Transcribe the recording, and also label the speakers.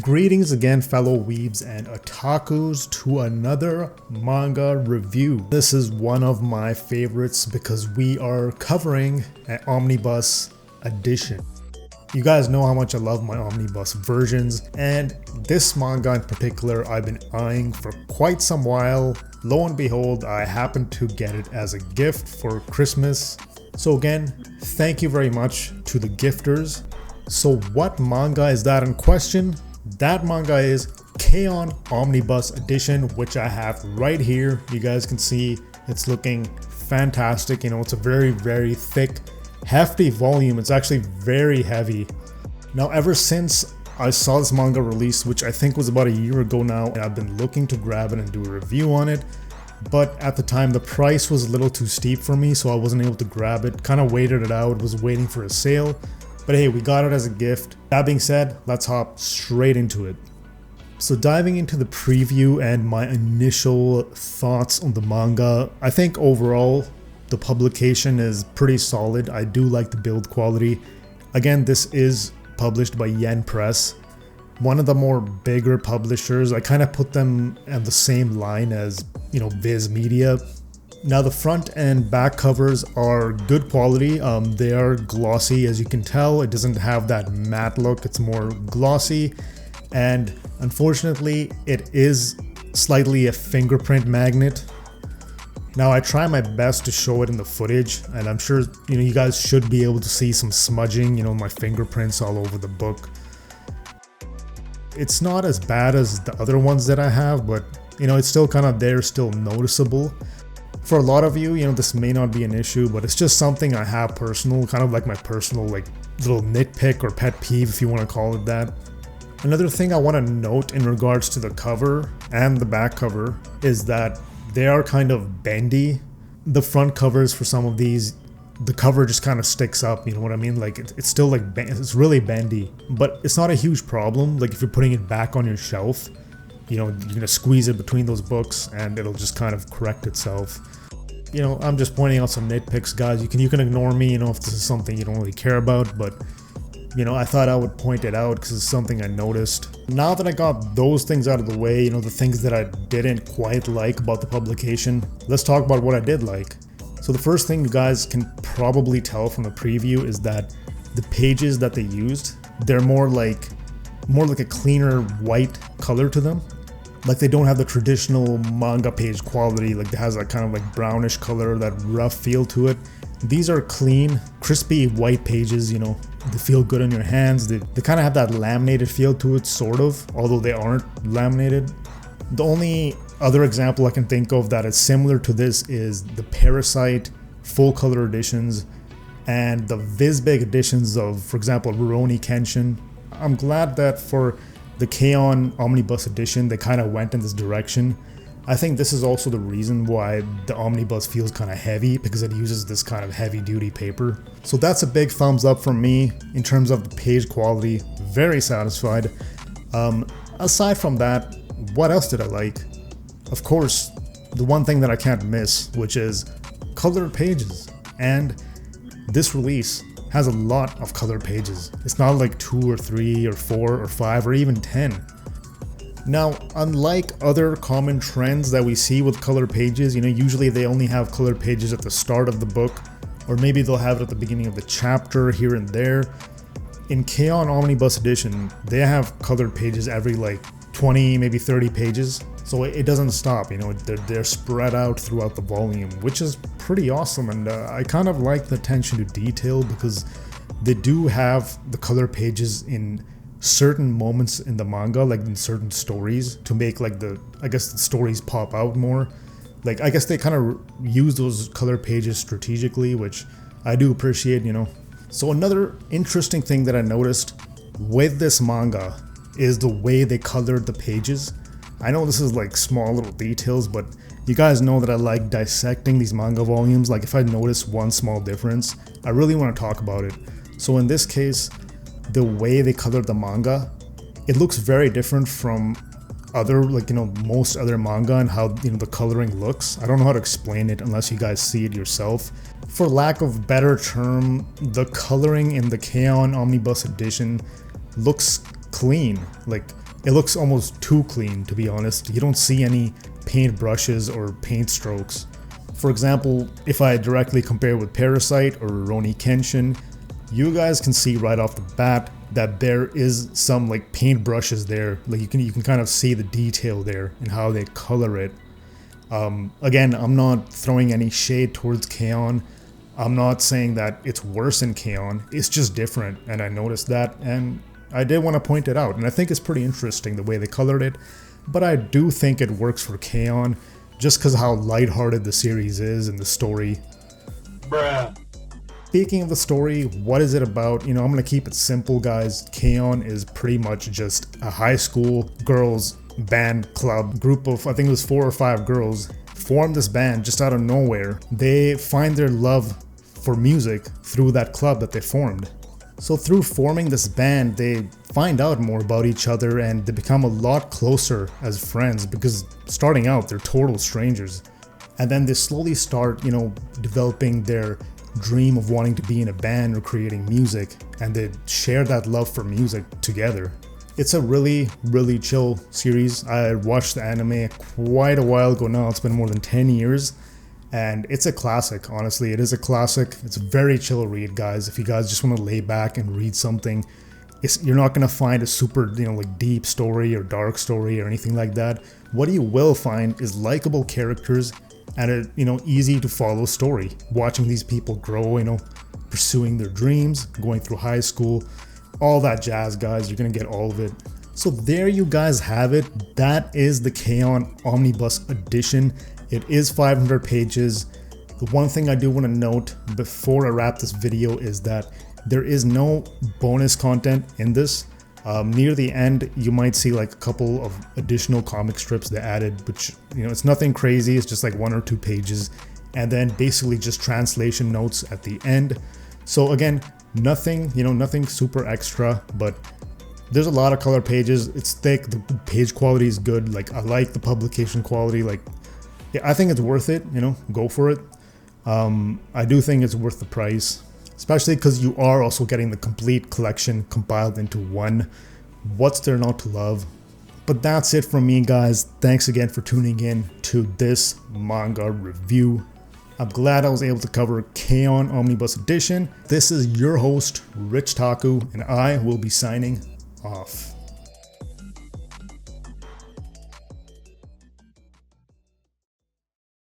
Speaker 1: Greetings again, fellow weebs and otakus, to another manga review. This is one of my favorites because we are covering an omnibus edition. You guys know how much I love my omnibus versions, and this manga in particular I've been eyeing for quite some while. Lo and behold, I happened to get it as a gift for Christmas. So again, thank you very much to the gifters. So what manga is that in question? That manga is K-On! Omnibus Edition, which I have right here. You guys can see it's looking fantastic. You know, it's a very, very thick, hefty volume. It's actually very heavy. Now, ever since I saw this manga release, which I think was about a year ago now, and I've been looking to grab it and do a review on it. But at the time, the price was a little too steep for me, so I wasn't able to grab it. Kind of waited it out, was waiting for a sale. But hey, we got it as a gift. That being said, let's hop straight into it. So diving into the preview and my initial thoughts on the manga, I think overall the publication is pretty solid. I do like the build quality. Again, this is published by Yen Press, one of the more bigger publishers. I kind of put them on the same line as, you know, Viz Media. Now the front and back covers are good quality. They are glossy, as you can tell. It doesn't have that matte look, it's more glossy. And unfortunately, it is slightly a fingerprint magnet. Now I try my best to show it in the footage, and I'm sure you guys should be able to see some smudging, my fingerprints all over the book. It's not as bad as the other ones that I have, but it's still kind of there, still noticeable. For a lot of you, this may not be an issue, but it's just something I have personal, kind of like my personal little nitpick or pet peeve, if you want to call it that. Another thing I want to note in regards to the cover and the back cover is that they are kind of bendy. The front covers for some of these, the cover just kind of sticks up, you know what I mean? Like it's still it's really bendy, but it's not a huge problem. Like if you're putting it back on your shelf, you're gonna squeeze it between those books and it'll just kind of correct itself. I'm just pointing out some nitpicks, guys. You can ignore me, if this is something you don't really care about, but I thought I would point it out because it's something I noticed. Now that I got those things out of the way, the things that I didn't quite like about the publication, let's talk about what I did like. So the first thing you guys can probably tell from the preview is that the pages that they used, they're more like a cleaner white color to them. Like they don't have the traditional manga page quality, like it has that kind of brownish color, that rough feel to it. These are clean, crispy white pages, they feel good in your hands. They kind of have that laminated feel to it, sort of, although they aren't laminated. The only other example I can think of that is similar to this is the Parasite full color editions and the Vizbig editions of, for example, Rurouni Kenshin. I'm glad that for the K-On! Omnibus Edition, they kind of went in this direction. I think this is also the reason why the omnibus feels kind of heavy, because it uses this kind of heavy duty paper. So that's a big thumbs up from me in terms of the page quality. Very satisfied. Aside from that, what else did I like? Of course, the one thing that I can't miss, which is colored pages. And this release has a lot of colored pages. It's not like 2 or 3 or 4 or 5 or even 10. Now, unlike other common trends that we see with colored pages, usually they only have colored pages at the start of the book, or maybe they'll have it at the beginning of the chapter here and there. In K-On! Omnibus Edition, they have colored pages every 20, maybe 30 pages. So it doesn't stop, they're spread out throughout the volume, which is pretty awesome. And I kind of like the attention to detail because they do have the color pages in certain moments in the manga, in certain stories, to make the stories pop out more. I guess they kind of use those color pages strategically, which I do appreciate, So another interesting thing that I noticed with this manga is the way they colored the pages. I know this is small little details, but you guys know that I like dissecting these manga volumes. If I notice one small difference, I really want to talk about it. So in this case, the way they colored the manga, it looks very different from other, most other manga, and how, the coloring looks. I don't know how to explain it unless you guys see it yourself. For lack of better term, the coloring in the K-On! Omnibus Edition looks clean. It looks almost too clean, to be honest. You don't see any paint brushes or paint strokes. For example, if I directly compare with Parasite or Rurouni Kenshin, you guys can see right off the bat that there is some like paint brushes there. Like you can kind of see the detail there and how they color it. Again, I'm not throwing any shade towards K-On! I'm not saying that it's worse than K-On!, it's just different, and I noticed that, and I did want to point it out, and I think it's pretty interesting the way they colored it, but I do think it works for K-On! Just because how lighthearted the series is and the story.
Speaker 2: Bruh.
Speaker 1: Speaking of the story, what is it about? You know, I'm going to keep it simple, guys. K-On! Is pretty much just a high school girls band club group of, I think it was 4 or 5 girls, formed this band just out of nowhere. They find their love for music through that club that they formed. So through forming this band, they find out more about each other and they become a lot closer as friends, because starting out, they're total strangers. And then they slowly start, you know, developing their dream of wanting to be in a band or creating music, and they share that love for music together. It's a really, really chill series. I watched the anime quite a while ago now. It's been more than 10 years. And it's a classic, honestly. It is a classic. It's a very chill read, guys. If you guys just want to lay back and read something, you're not going to find a super, you know, like deep story or dark story or anything like that. What you will find is likable characters and a, you know, easy to follow story. Watching these people grow, you know, pursuing their dreams, going through high school, all that jazz, guys. You're going to get all of it. So there you guys have it. That is the K-On! Omnibus edition. It is 500 pages. The one thing I do want to note before I wrap this video is that there is no bonus content in this. Near the end, you might see like a couple of additional comic strips they added, which, you know, it's nothing crazy. It's just like 1 or 2 pages, and then basically just translation notes at the end. So again, nothing, you know, nothing super extra, but there's a lot of color pages. It's thick. The page quality is good. Like, I like the publication quality. Like, yeah, I think it's worth it, you know, go for it. I do think it's worth the price, especially because you are also getting the complete collection compiled into one. What's there not to love? But that's it from me, guys. Thanks again for tuning in to this manga review. I'm glad I was able to cover K-On! Omnibus Edition. This is your host, Rich Taku, and I will be signing off.